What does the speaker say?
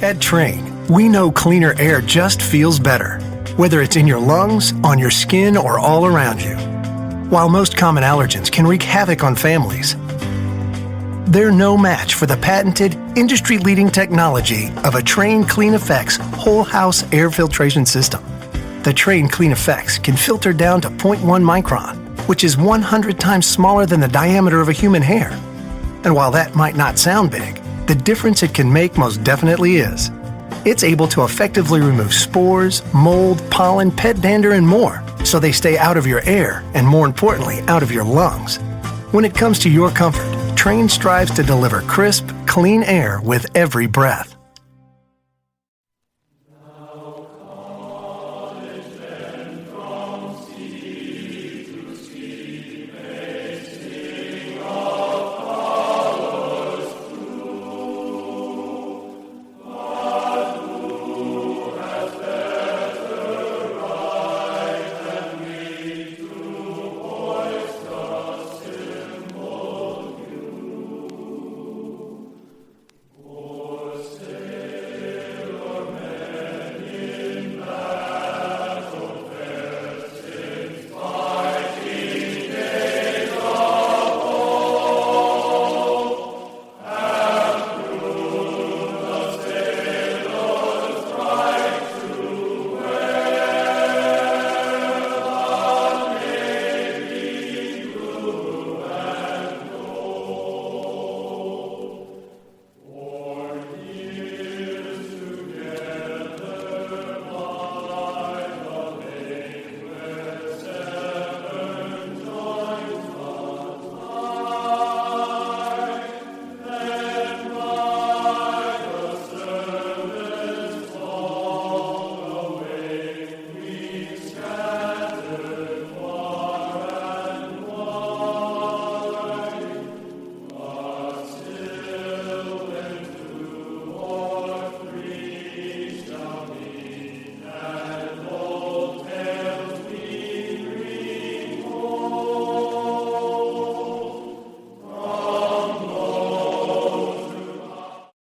At Trane, we know cleaner air just feels better, whether it's in your lungs, on your skin, or all around you. While most common allergens can wreak havoc on families, they're no match for the patented, industry-leading technology of a Trane Clean Effects whole house air filtration system. The Trane Clean Effects can filter down to 0.1 micron, which is 100 times smaller than the diameter of a human hair. And while that might not sound big, the difference it can make most definitely is. It's able to effectively remove spores, mold, pollen, pet dander, and more, so they stay out of your air and, more importantly, out of your lungs. When it comes to your comfort, Trane strives to deliver crisp, clean air with every breath.